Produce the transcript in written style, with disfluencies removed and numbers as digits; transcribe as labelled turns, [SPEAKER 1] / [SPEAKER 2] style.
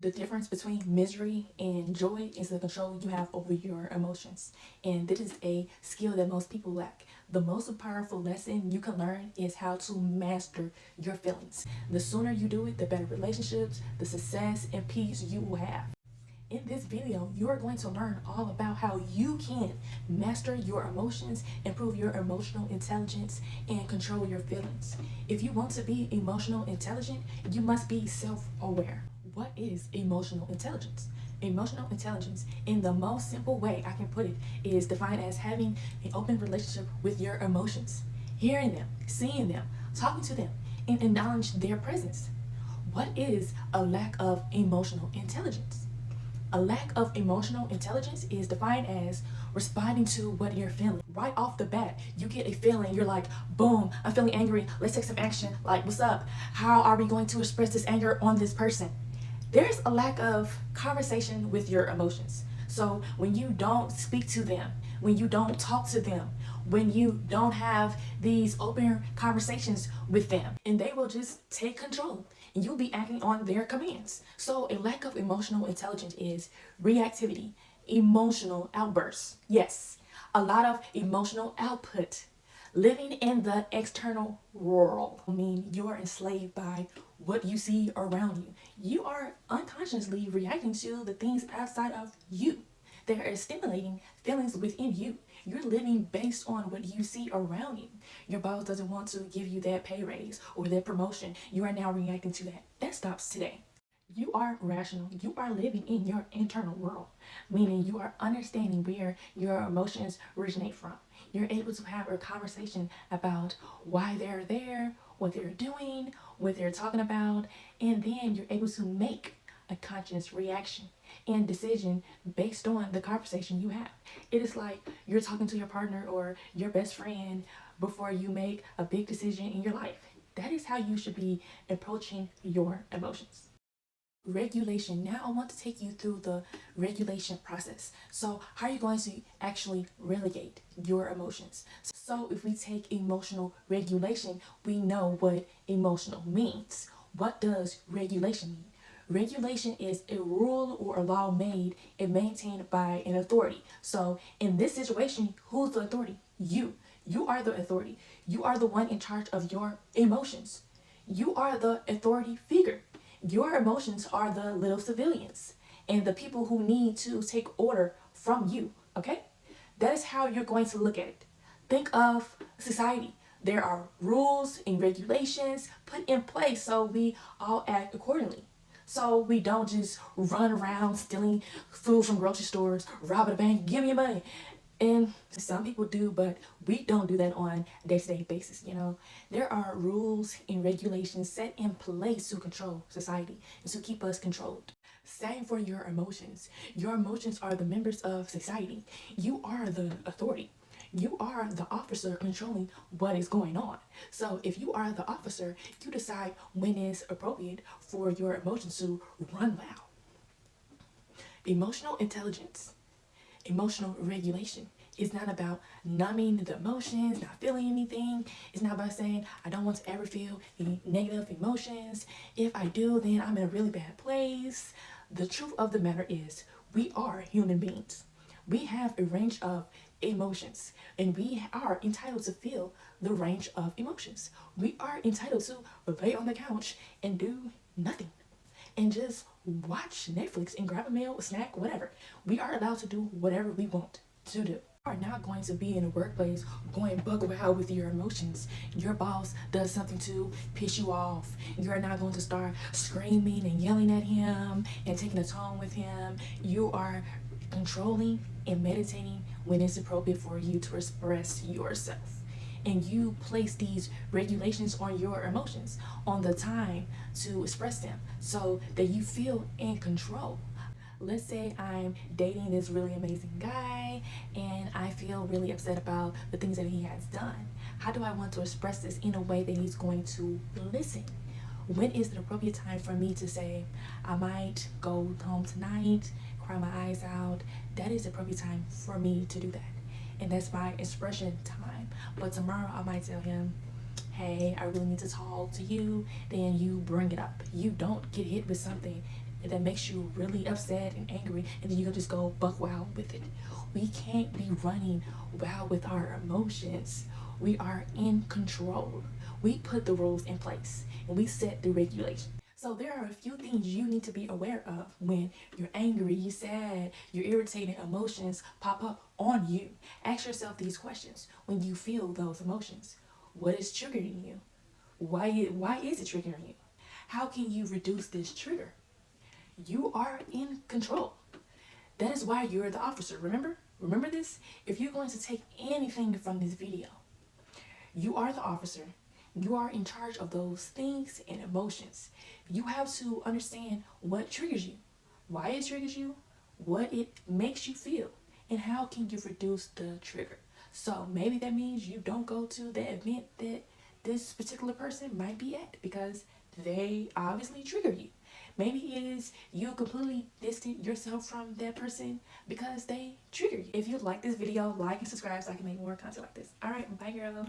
[SPEAKER 1] The difference between misery and joy is the control you have over your emotions. And this is a skill that most people lack. The most powerful lesson you can learn is how to master your feelings. The sooner you do it, the better relationships, the success, and peace you will have. In this video, you are going to learn all about how you can master your emotions, improve your emotional intelligence, and control your feelings. If you want to be emotional intelligent, you must be self-aware. What is emotional intelligence? Emotional intelligence, in the most simple way I can put it, is defined as having an open relationship with your emotions, hearing them, seeing them, talking to them, and acknowledge their presence. What is a lack of emotional intelligence? A lack of emotional intelligence is defined as responding to what you're feeling. Right off the bat, you get a feeling, you're like, boom, I'm feeling angry, let's take some action. Like, what's up? How are we going to express this anger on this person? There's a lack of conversation with your emotions. So when you don't speak to them, when you don't talk to them, when you don't have these open conversations with them, and they will just take control and you'll be acting on their commands. So a lack of emotional intelligence is reactivity, emotional outbursts. Yes, a lot of emotional output. Living in the external world. I mean, you're enslaved by what you see around you. You are unconsciously reacting to the things outside of you. They are stimulating feelings within you. You're living based on what you see around you. Your boss doesn't want to give you that pay raise or that promotion. You are now reacting to that. That stops today. You are rational. You are living in your internal world, meaning you are understanding where your emotions originate from. You're able to have a conversation about why they're there, what they're doing, what they're talking about, and then you're able to make a conscious reaction and decision based on the conversation you have. It is like you're talking to your partner or your best friend before you make a big decision in your life. That is how you should be approaching your emotions. Regulation. Now I want to take you through the regulation process. So how are you going to actually relegate your emotions? So if we take emotional regulation, we know what emotional means. What does regulation mean? Regulation is a rule or a law made and maintained by an authority. So in this situation, who's the authority? You. You are the authority. You are the one in charge of your emotions. You are the authority figure. Your emotions are the little civilians and the people who need to take order from you, okay? That is how you're going to look at it. Think of society. There are rules and regulations put in place so we all act accordingly. So we don't just run around stealing food from grocery stores, robbing a bank, give me your money. And some people do, but we don't do that on a day-to-day basis, you know. There are rules and regulations set in place to control society and to keep us controlled. Same for your emotions. Your emotions are the members of society. You are the authority. You are the officer controlling what is going on. So if you are the officer, you decide when it's appropriate for your emotions to run loud. Emotional intelligence. Emotional regulation is not about numbing the emotions, not feeling anything. It's not about saying, I don't want to ever feel any negative emotions. If I do, then I'm in a really bad place. The truth of the matter is, we are human beings. We have a range of emotions, and we are entitled to feel the range of emotions. We are entitled to lay on the couch and do nothing and just watch Netflix and grab a meal, a snack, whatever. We are allowed to do whatever we want to do. You are not going to be in a workplace going bug wild with your emotions. Your boss does something to piss you off. You're not going to start screaming and yelling at him and taking a tone with him. You are controlling and meditating when it's appropriate for you to express yourself. And you place these regulations on your emotions, on the time to express them, so that you feel in control. Let's say I'm dating this really amazing guy and I feel really upset about the things that he has done. How do I want to express this in a way that he's going to listen? When is the appropriate time for me to say, I might go home tonight, cry my eyes out? That is the appropriate time for me to do that. And that's my expression time. But tomorrow I might tell him, hey, I really need to talk to you. Then you bring it up. You don't get hit with something that makes you really upset and angry, and then you can just go buck wild with it. We can't be running wild with our emotions. We are in control. We put the rules in place and we set the regulations. So there are a few things you need to be aware of when you're angry, you're sad, you're irritated, emotions pop up on you. Ask yourself these questions when you feel those emotions. What is triggering you? Why is it triggering you? How can you reduce this trigger? You are in control. That is why you're the officer. Remember this? If you're going to take anything from this video, you are the officer. You are in charge of those things and emotions. You have to understand what triggers you, why it triggers you, what it makes you feel, and how can you reduce the trigger. So maybe that means you don't go to the event that this particular person might be at because they obviously trigger you. Maybe it is you completely distant yourself from that person because they trigger you. If you like this video, like and subscribe so I can make more content like this. All right, bye girl.